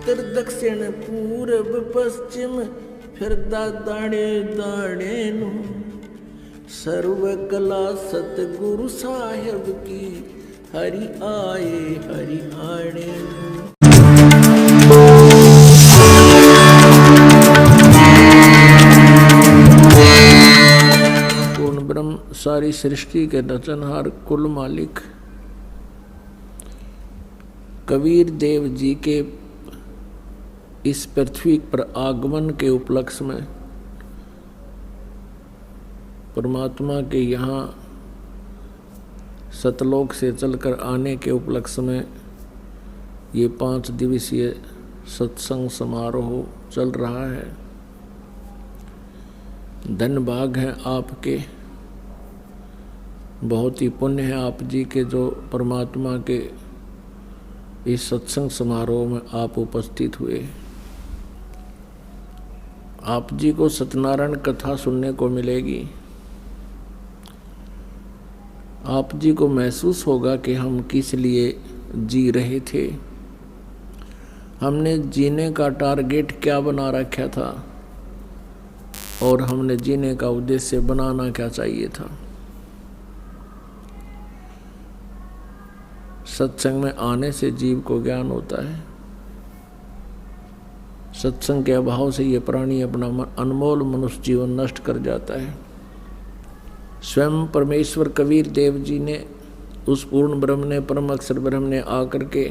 उत्तर दक्षिण पूरब पश्चिम फिरदा दाणे दाणे नु सर्व कला सतगुरु साहेब की हरि आए हरि आणे। पूर्ण ब्रह्म सारी सृष्टि के रचनहार कुल मालिक कबीर देव जी के इस पृथ्वी पर आगमन के उपलक्ष्य में परमात्मा के यहाँ सतलोक से चलकर आने के उपलक्ष्य में ये 5 दिवसीय सत्संग समारोह चल रहा है। धन भाग है आपके, बहुत ही पुण्य है आप जी के जो परमात्मा के इस सत्संग समारोह में आप उपस्थित हुए। आप जी को सत्यनारायण कथा सुनने को मिलेगी। आप जी को महसूस होगा कि हम किस लिए जी रहे थे, हमने जीने का टारगेट क्या बना रखा था और हमने जीने का उद्देश्य बनाना क्या चाहिए था। सत्संग में आने से जीव को ज्ञान होता है। सत्संग के अभाव से ये प्राणी अपना अनमोल मनुष्य जीवन नष्ट कर जाता है। स्वयं परमेश्वर कबीर देव जी ने उस पूर्ण ब्रह्म ने परम अक्षर ब्रह्म ने आकर के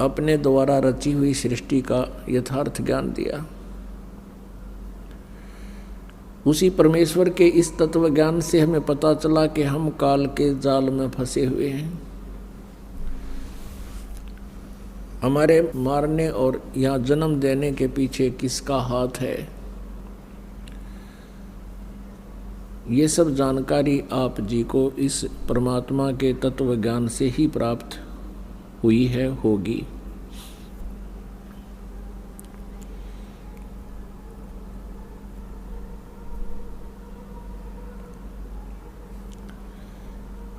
अपने द्वारा रची हुई सृष्टि का यथार्थ ज्ञान दिया। उसी परमेश्वर के इस तत्व ज्ञान से हमें पता चला कि हम काल के जाल में फंसे हुए हैं। हमारे मारने और यहाँ जन्म देने के पीछे किसका हाथ है, ये सब जानकारी आप जी को इस परमात्मा के तत्व ज्ञान से ही प्राप्त हुई है, होगी।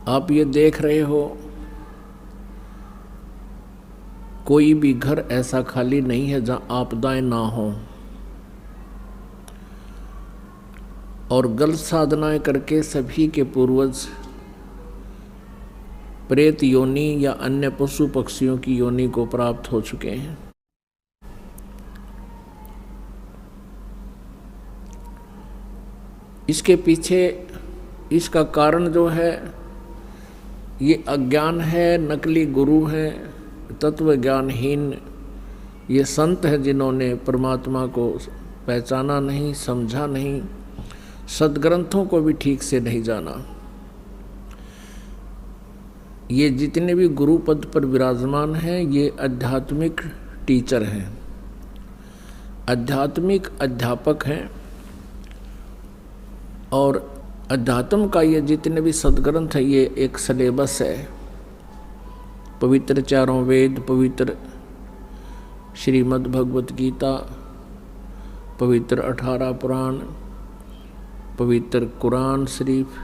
आप ये देख रहे हो कोई भी घर ऐसा खाली नहीं है जहां आपदाएं ना हो, और गलत साधनाएं करके सभी के पूर्वज प्रेत योनि या अन्य पशु पक्षियों की योनि को प्राप्त हो चुके हैं। इसके पीछे इसका कारण जो है ये अज्ञान है, नकली गुरु हैं, तत्व ज्ञानहीन ये संत हैं जिन्होंने परमात्मा को पहचाना नहीं, समझा नहीं, सदग्रंथों को भी ठीक से नहीं जाना। ये जितने भी गुरु पद पर विराजमान हैं ये आध्यात्मिक टीचर हैं, आध्यात्मिक अध्यापक हैं, और अध्यात्म का ये जितने भी सदग्रंथ है ये एक सिलेबस है। पवित्र चारों वेद, पवित्र श्रीमद् भगवत गीता, पवित्र 18 पुराण, पवित्र कुरान शरीफ,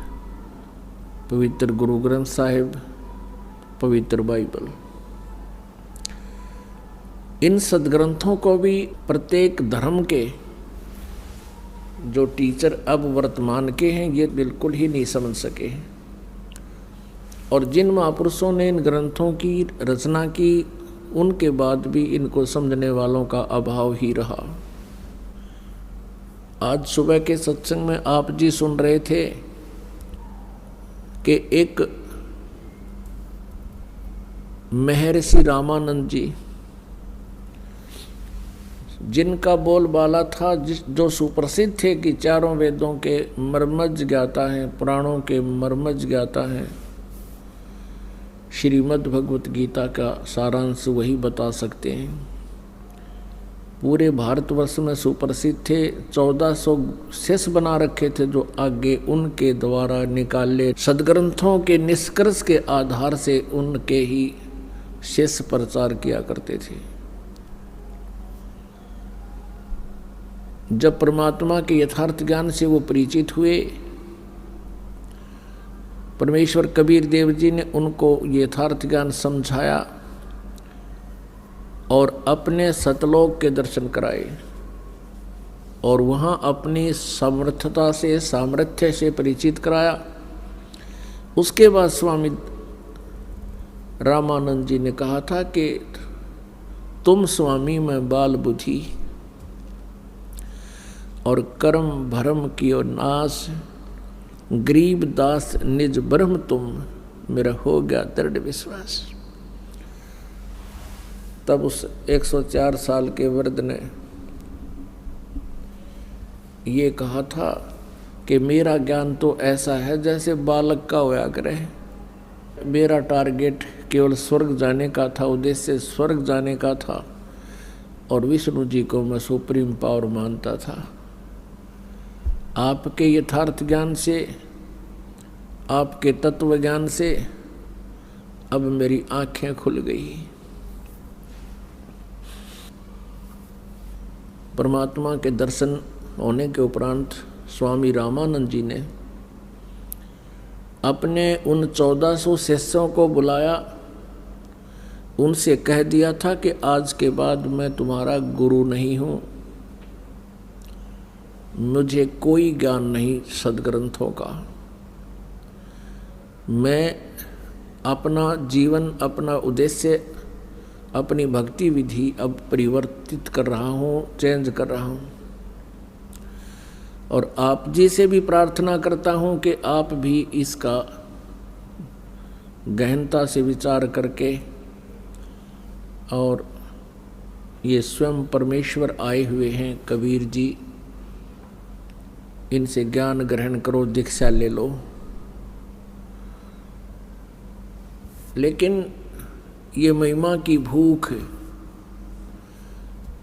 पवित्र गुरु ग्रंथ साहिब, पवित्र बाइबल, इन सदग्रंथों को भी प्रत्येक धर्म के जो टीचर अब वर्तमान के हैं ये बिल्कुल ही नहीं समझ सके। और जिन महापुरुषों ने इन ग्रंथों की रचना की उनके बाद भी इनको समझने वालों का अभाव ही रहा। आज सुबह के सत्संग में आप जी सुन रहे थे कि एक महर्षि रामानंद जी जिनका बोलबाला था, जो सुप्रसिद्ध थे कि चारों वेदों के मर्मज्ञ ज्ञाता हैं, पुराणों के मर्मज्ञ ज्ञाता हैं, श्रीमद् भगवत गीता का सारांश वही बता सकते हैं। पूरे भारतवर्ष में सुप्रसिद्ध थे, 1400 शिष्य बना रखे थे जो आगे उनके द्वारा निकाले सदग्रंथों के निष्कर्ष के आधार से उनके ही शिष्य प्रचार किया करते थे। जब परमात्मा के यथार्थ ज्ञान से वो परिचित हुए, परमेश्वर कबीर देव जी ने उनको यथार्थ ज्ञान समझाया और अपने सतलोक के दर्शन कराए और वहाँ अपनी समर्थता से, सामर्थ्य से परिचित कराया। उसके बाद स्वामी रामानंद जी ने कहा था कि तुम स्वामी मैं बाल बुद्धि और कर्म भरम कियो नाश, गरीब दास निज ब्रह्म तुम, मेरा हो गया दृढ़ विश्वास। तब उस 104 साल के वृद्ध ने ये कहा था कि मेरा ज्ञान तो ऐसा है जैसे बालक का होया करे। मेरा टारगेट केवल स्वर्ग जाने का था, उद्देश्य स्वर्ग जाने का था और विष्णु जी को मैं सुप्रीम पावर मानता था। आपके यथार्थ ज्ञान से, आपके तत्व ज्ञान से अब मेरी आंखें खुल गई। परमात्मा के दर्शन होने के उपरांत स्वामी रामानंद जी ने अपने उन 1400 शिष्यों को बुलाया, उनसे कह दिया था कि आज के बाद मैं तुम्हारा गुरु नहीं हूँ, मुझे कोई ज्ञान नहीं सद्ग्रंथों का। मैं अपना जीवन, अपना उद्देश्य, अपनी भक्ति विधि अब परिवर्तित कर रहा हूँ, चेंज कर रहा हूँ। और आप जी से भी प्रार्थना करता हूँ कि आप भी इसका गहनता से विचार करके, और ये स्वयं परमेश्वर आए हुए हैं कबीर जी, इनसे ज्ञान ग्रहण करो, दीक्षा ले लो। लेकिन ये महिमा की भूख,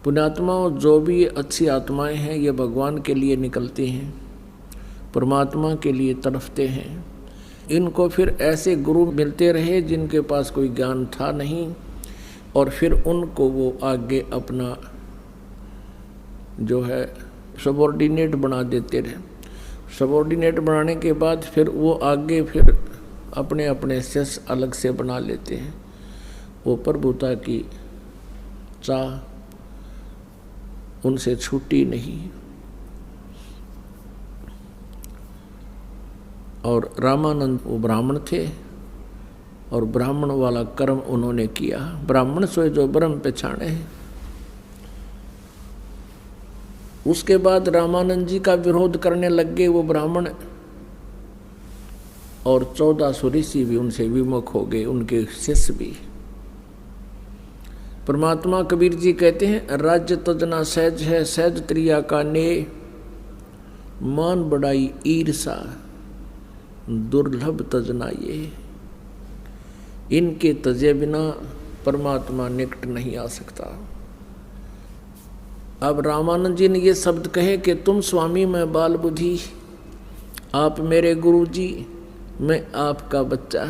पुण्यात्माओं, जो भी अच्छी आत्माएं हैं ये भगवान के लिए निकलती हैं, परमात्मा के लिए तड़फते हैं। इनको फिर ऐसे गुरु मिलते रहे जिनके पास कोई ज्ञान था नहीं, और फिर उनको वो आगे अपना जो है सबॉर्डिनेट बना देते रहे। सबॉर्डिनेट बनाने के बाद फिर वो आगे फिर अपने अपने शिष्य अलग से बना लेते हैं। वो प्रभुता की चाह उनसे छूटी नहीं। और रामानंद वो ब्राह्मण थे और ब्राह्मण वाला कर्म उन्होंने किया। ब्राह्मण सोए जो ब्रह्म पहचाने हैं। उसके बाद रामानंद जी का विरोध करने लग गए वो ब्राह्मण, और 1400 ऋषि भी उनसे विमुख हो गए, उनके शिष्य भी। परमात्मा कबीर जी कहते हैं, राज्य तजना सहज है, सहज त्रिया का ने, मान बढ़ाई ईर्षा दुर्लभ तजना ये। इनके तजे बिना परमात्मा निकट नहीं आ सकता। अब रामानंद जी ने ये शब्द कहे कि तुम स्वामी मैं बाल बुद्धि, आप मेरे गुरु जी, मैं आपका बच्चा,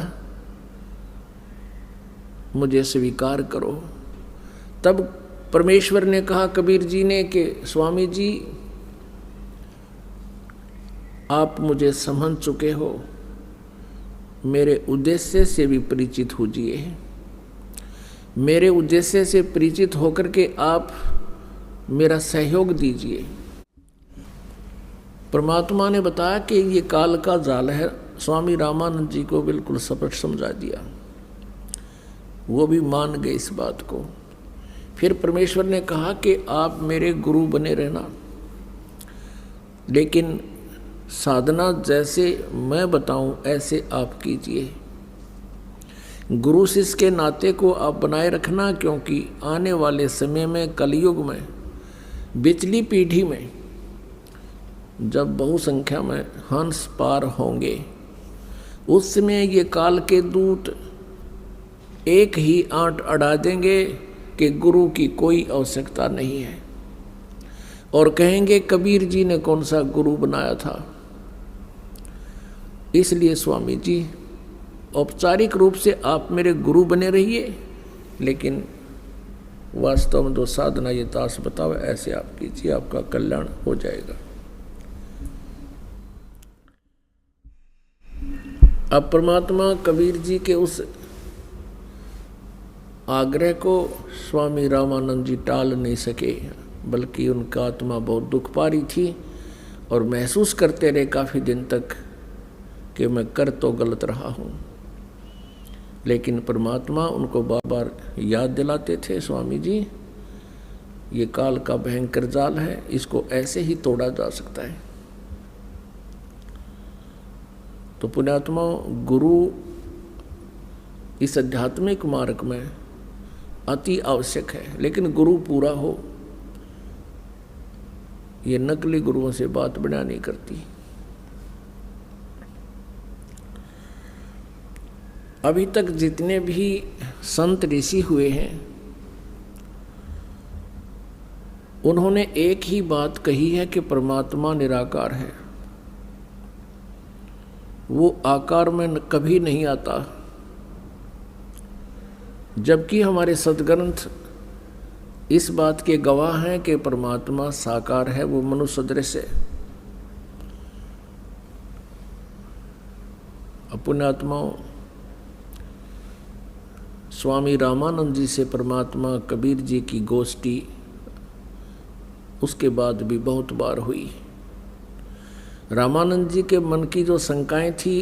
मुझे स्वीकार करो। तब परमेश्वर ने कहा कबीर जी ने कि स्वामी जी, आप मुझे समझ चुके हो, मेरे उद्देश्य से भी परिचित होजिए। मेरे उद्देश्य से परिचित होकर के आप मेरा सहयोग दीजिए। परमात्मा ने बताया कि ये काल का जाल है। स्वामी रामानंद जी को बिल्कुल स्पष्ट समझा दिया, वो भी मान गए इस बात को। फिर परमेश्वर ने कहा कि आप मेरे गुरु बने रहना, लेकिन साधना जैसे मैं बताऊं ऐसे आप कीजिए। गुरु शिष्य के नाते को आप बनाए रखना, क्योंकि आने वाले समय में, कलयुग में, बिचली पीढ़ी में, जब बहुसंख्या में हंस पार होंगे, उस समय ये काल के दूत एक ही आंट अड़ा देंगे कि गुरु की औ आवश्यकता नहीं है, और कहेंगे कबीर जी ने कौन सा गुरु बनाया था। इसलिए स्वामी जी, औपचारिक रूप से आप मेरे गुरु बने रहिए, लेकिन वास्तव में जो साधना ये दास बतावे ऐसे आप कीजिए, आपका कल्याण हो जाएगा। अब परमात्मा कबीर जी के उस आग्रह को स्वामी रामानंद जी टाल नहीं सके, बल्कि उनका आत्मा बहुत दुख पा रही थी और महसूस करते रहे काफ़ी दिन तक कि मैं कर तो गलत रहा हूँ। लेकिन परमात्मा उनको बार बार याद दिलाते थे, स्वामी जी ये काल का भयंकर जाल है, इसको ऐसे ही तोड़ा जा सकता है। तो पुण्यात्मा, गुरु इस आध्यात्मिक मार्ग में अति आवश्यक है, लेकिन गुरु पूरा हो। ये नकली गुरुओं से बात बना नहीं करती। अभी तक जितने भी संत ऋषि हुए हैं, उन्होंने एक ही बात कही है कि परमात्मा निराकार है, वो आकार में कभी नहीं आता। जबकि हमारे सद्ग्रंथ इस बात के गवाह हैं कि परमात्मा साकार है, वो मनुष्य सदृश है। पुण्यात्माओं, स्वामी रामानंद जी से परमात्मा कबीर जी की गोष्ठी उसके बाद भी बहुत बार हुई। रामानंद जी के मन की जो शंकाएं थी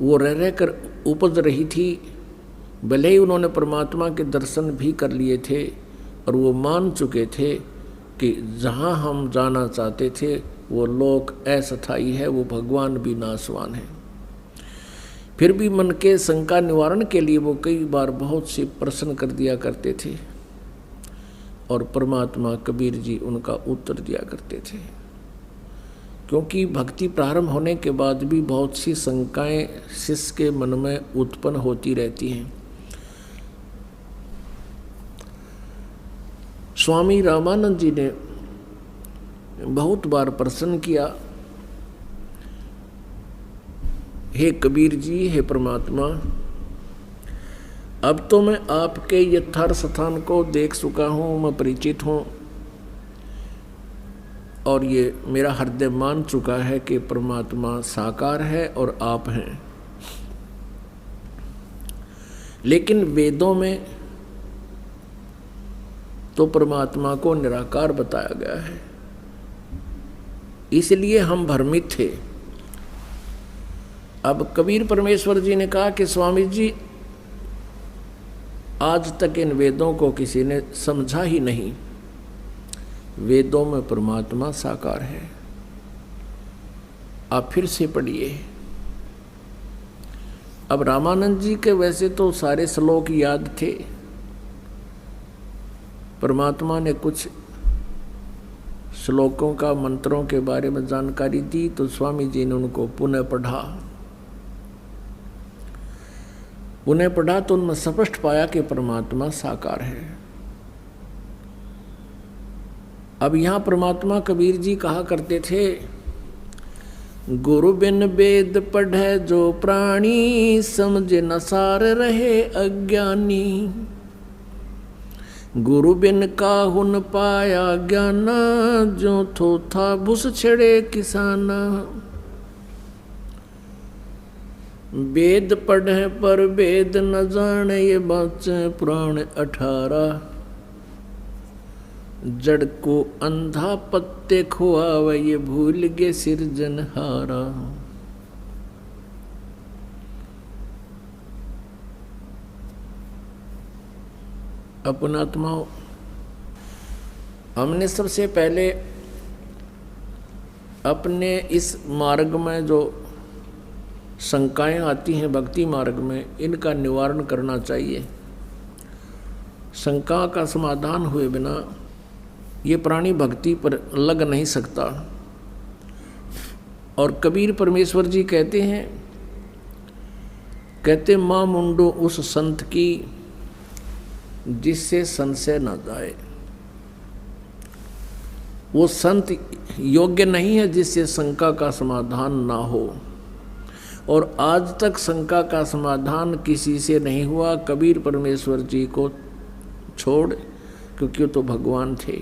वो रह रह कर उपज रही थी। भले ही उन्होंने परमात्मा के दर्शन भी कर लिए थे और वो मान चुके थे कि जहाँ हम जाना चाहते थे वो लोक अस्थायी है, वो भगवान भी नाशवान है। फिर भी मन के शंका निवारण के लिए वो कई बार बहुत से प्रश्न कर दिया करते थे और परमात्मा कबीर जी उनका उत्तर दिया करते थे। क्योंकि भक्ति प्रारंभ होने के बाद भी बहुत सी शंकाएं शिष्य के मन में उत्पन्न होती रहती हैं। स्वामी रामानंद जी ने बहुत बार प्रश्न किया, हे कबीर जी, हे परमात्मा, अब तो मैं आपके यथार्थ स्थान को देख चुका हूँ, मैं परिचित हूँ और ये मेरा हृदय मान चुका है कि परमात्मा साकार है और आप हैं। लेकिन वेदों में तो परमात्मा को निराकार बताया गया है, इसलिए हम भ्रमित थे। अब कबीर परमेश्वर जी ने कहा कि स्वामी जी, आज तक इन वेदों को किसी ने समझा ही नहीं। वेदों में परमात्मा साकार है, आप फिर से पढ़िए। अब रामानंद जी के वैसे तो सारे श्लोक याद थे, परमात्मा ने कुछ श्लोकों का मंत्रों के बारे में जानकारी दी तो स्वामी जी ने उनको पुनः पढ़ा तो उनमें स्पष्ट पाया कि परमात्मा साकार है। अब यहाँ परमात्मा कबीर जी कहा करते थे, गुरु बिन वेद पढ़े जो प्राणी, समझे न सार रहे अज्ञानी। गुरु बिन काहुन पाया ज्ञाना, जो थो था भूस छड़े किसाना। वेद पढ़े पर वेद न जाने, ये बाचे पुराण 18। जड़ को अंधा पत्ते खुआवे, ये भूल गे सिरजनहारा। अपनात्माओं, हमने सबसे पहले अपने इस मार्ग में जो शंकाएं आती हैं भक्ति मार्ग में, इनका निवारण करना चाहिए। शंका का समाधान हुए बिना ये प्राणी भक्ति पर लग नहीं सकता। और कबीर परमेश्वर जी कहते माँ मुंडो उस संत की, जिससे संशय न जाए। वो संत योग्य नहीं है जिससे शंका का समाधान ना हो, और आज तक शंका का समाधान किसी से नहीं हुआ कबीर परमेश्वर जी को छोड़, क्योंकि वो तो भगवान थे।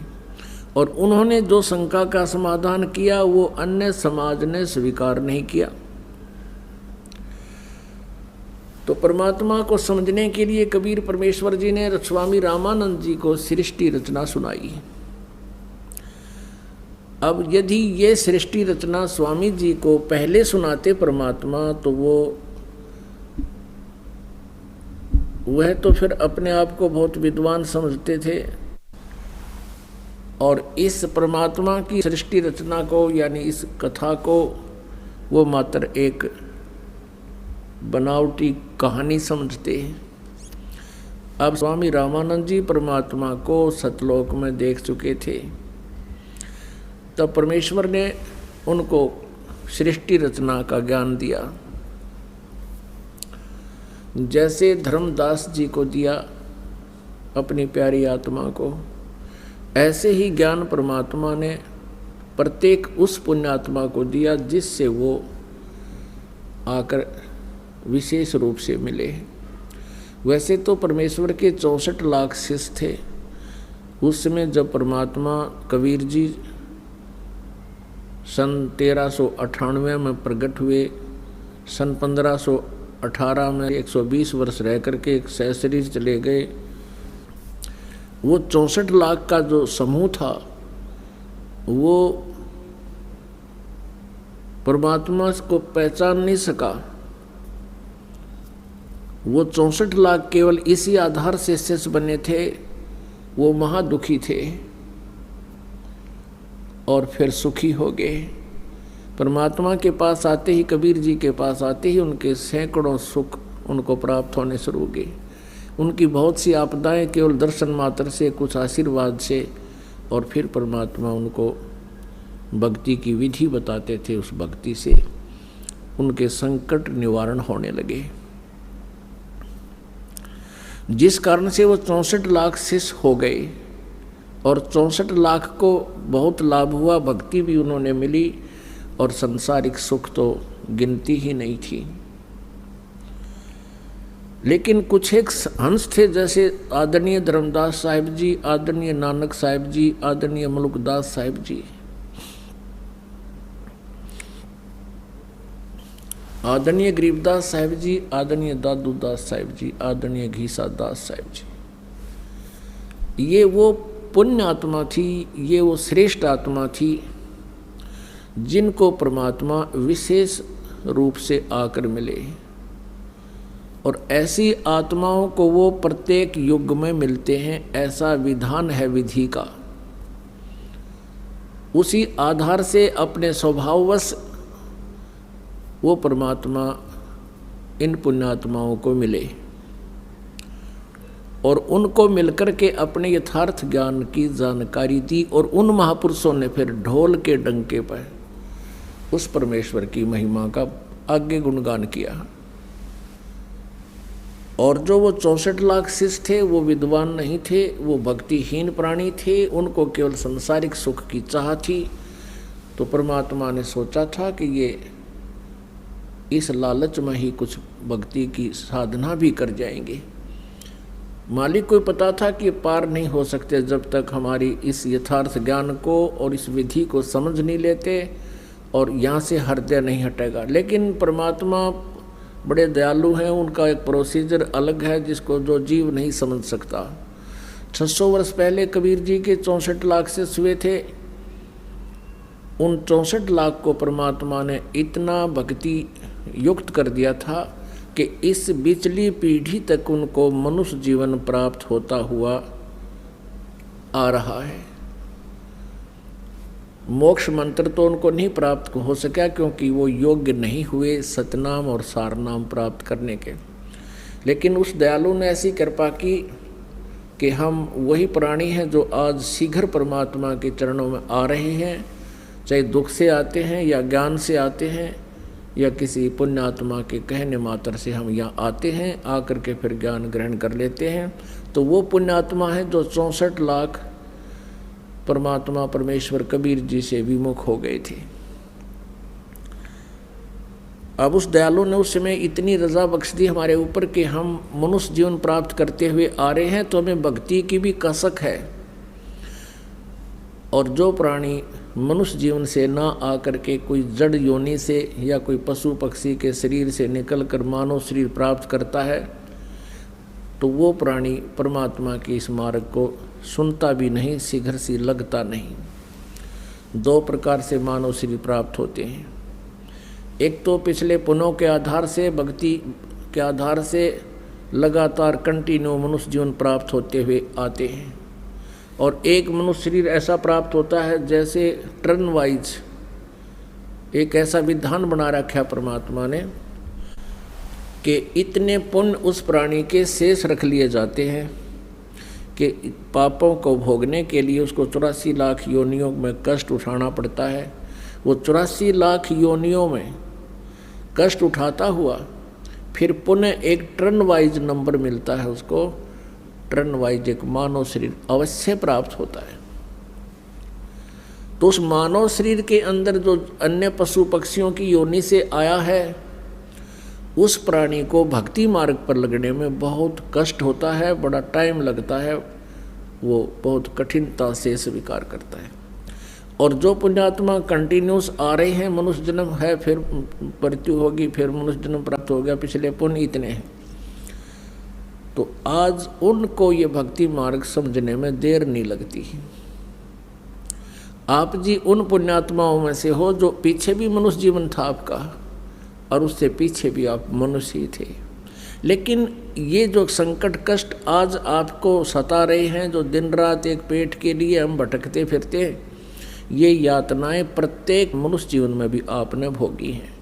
और उन्होंने जो शंका का समाधान किया वो अन्य समाज ने स्वीकार नहीं किया। तो परमात्मा को समझने के लिए कबीर परमेश्वर जी ने स्वामी रामानंद जी को सृष्टि रचना सुनाई। अब यदि ये सृष्टि रचना स्वामी जी को पहले सुनाते परमात्मा, तो वह तो फिर अपने आप को बहुत विद्वान समझते थे और इस परमात्मा की सृष्टि रचना को यानी इस कथा को वो मात्र एक बनावटी कहानी समझते हैं। अब स्वामी रामानंद जी परमात्मा को सतलोक में देख चुके थे, तब परमेश्वर ने उनको सृष्टि रचना का ज्ञान दिया, जैसे धर्मदास जी को दिया अपनी प्यारी आत्मा को, ऐसे ही ज्ञान परमात्मा ने प्रत्येक उस पुण्यात्मा को दिया जिससे वो आकर विशेष रूप से मिले। वैसे तो परमेश्वर के 64 लाख शिष्य थे उस समय जब परमात्मा कबीर जी सन 1398 में प्रकट हुए। सन 1518 में 120 वर्ष रह करके एक सहशरीर चले गए। वो 64 लाख का जो समूह था वो परमात्मा को पहचान नहीं सका। वो 64 लाख केवल इसी आधार से शिष्य बने थे, वो महादुखी थे और फिर सुखी हो गए। परमात्मा के पास आते ही, कबीर जी के पास आते ही उनके सैकड़ों सुख उनको प्राप्त होने शुरू हो गए। उनकी बहुत सी आपदाएं केवल दर्शन मात्र से, कुछ आशीर्वाद से, और फिर परमात्मा उनको भक्ति की विधि बताते थे। उस भक्ति से उनके संकट निवारण होने लगे, जिस कारण से वो 64 लाख शिष्य हो गए और 64 लाख को बहुत लाभ हुआ। भक्ति भी उन्होंने मिली और सांसारिक सुख तो गिनती ही नहीं थी। लेकिन कुछ एक हंस थे, जैसे आदरणीय धर्मदास साहिब जी, आदरणीय नानक साहिब जी, आदरणीय मलुकदास साहिब जी, आदरणीय गरीबदास साहिब जी, आदरणीय दादू दास साहिब जी, आदरणीय घीसा दास साहिब जी। ये वो पुण्य आत्मा थी, ये वो श्रेष्ठ आत्मा थी जिनको परमात्मा विशेष रूप से आकर मिले। और ऐसी आत्माओं को वो प्रत्येक युग में मिलते हैं, ऐसा विधान है विधि का। उसी आधार से अपने स्वभाववश वो परमात्मा इन पुण्यात्माओं को मिले और उनको मिलकर के अपने यथार्थ ज्ञान की जानकारी दी। और उन महापुरुषों ने फिर ढोल के डंके पर उस परमेश्वर की महिमा का आगे गुणगान किया। और जो वो 64 लाख शिष्य थे वो विद्वान नहीं थे, वो भक्तिहीन प्राणी थे, उनको केवल संसारिक सुख की चाह थी। तो परमात्मा ने सोचा था कि ये इस लालच में ही कुछ भक्ति की साधना भी कर जाएंगे। मालिक को पता था कि पार नहीं हो सकते जब तक हमारी इस यथार्थ ज्ञान को और इस विधि को समझ नहीं लेते और यहाँ से हृदय नहीं हटेगा। लेकिन परमात्मा बड़े दयालु हैं, उनका एक प्रोसीजर अलग है जिसको जो जीव नहीं समझ सकता। 600 वर्ष पहले कबीर जी के 64 लाख से हुए थे। उन 64 लाख को परमात्मा ने इतना भक्ति युक्त कर दिया था कि इस बिचली पीढ़ी तक उनको मनुष्य जीवन प्राप्त होता हुआ आ रहा है। मोक्ष मंत्र तो उनको नहीं प्राप्त हो सका क्योंकि वो योग्य नहीं हुए सतनाम और सारनाम प्राप्त करने के। लेकिन उस दयालु ने ऐसी कृपा की कि हम वही प्राणी हैं जो आज शीघ्र परमात्मा के चरणों में आ रहे हैं, चाहे दुख से आते हैं या ज्ञान से आते हैं या किसी पुण्यात्मा के कहने मात्र से हम यहाँ आते हैं, आकर के फिर ज्ञान ग्रहण कर लेते हैं। तो वो पुण्यात्मा है जो 64 लाख परमात्मा परमेश्वर कबीर जी से विमुख हो गए थे। अब उस दयालु ने उस समय इतनी रजा बख्श दी हमारे ऊपर कि हम मनुष्य जीवन प्राप्त करते हुए आ रहे हैं, तो हमें भक्ति की भी कसक है। और जो प्राणी मनुष्य जीवन से ना आकर के कोई जड़ योनि से या कोई पशु पक्षी के शरीर से निकलकर मानव शरीर प्राप्त करता है तो वो प्राणी परमात्मा के इस मार्ग को सुनता भी नहीं, शीघ्र से लगता नहीं। दो प्रकार से मानव शरीर प्राप्त होते हैं। एक तो पिछले पुण्यों के आधार से, भक्ति के आधार से लगातार कंटिन्यू मनुष्य जीवन प्राप्त होते हुए आते हैं, और एक मनुष्य शरीर ऐसा प्राप्त होता है जैसे टर्न वाइज एक ऐसा विधान बना रखा परमात्मा ने कि इतने पुण्य उस प्राणी के शेष रख लिए जाते हैं कि पापों को भोगने के लिए उसको 84 लाख योनियों में कष्ट उठाना पड़ता है। वो 84 लाख योनियों में कष्ट उठाता हुआ फिर पुनः एक टर्न वाइज नंबर मिलता है उसको, टर्न वाइज एक मानव शरीर अवश्य प्राप्त होता है। तो उस मानव शरीर के अंदर जो अन्य पशु पक्षियों की योनि से आया है उस प्राणी को भक्ति मार्ग पर लगने में बहुत कष्ट होता है, बड़ा टाइम लगता है, वो बहुत कठिनता से स्वीकार करता है। और जो पुण्यात्मा कंटिन्यूस आ रहे हैं, मनुष्य जन्म है, फिर मृत्यु होगी, फिर मनुष्य जन्म प्राप्त हो गया, पिछले पुण्य इतने हैं, तो आज उनको ये भक्ति मार्ग समझने में देर नहीं लगती। आप जी उन पुण्यात्माओं में से हो जो पीछे भी मनुष्य जीवन था आपका और उससे पीछे भी आप मनुष्य ही थे, लेकिन ये जो संकट कष्ट आज आपको सता रहे हैं, जो दिन रात एक पेट के लिए हम भटकते फिरते, ये यातनाएं प्रत्येक मनुष्य जीवन में भी आपने भोगी हैं।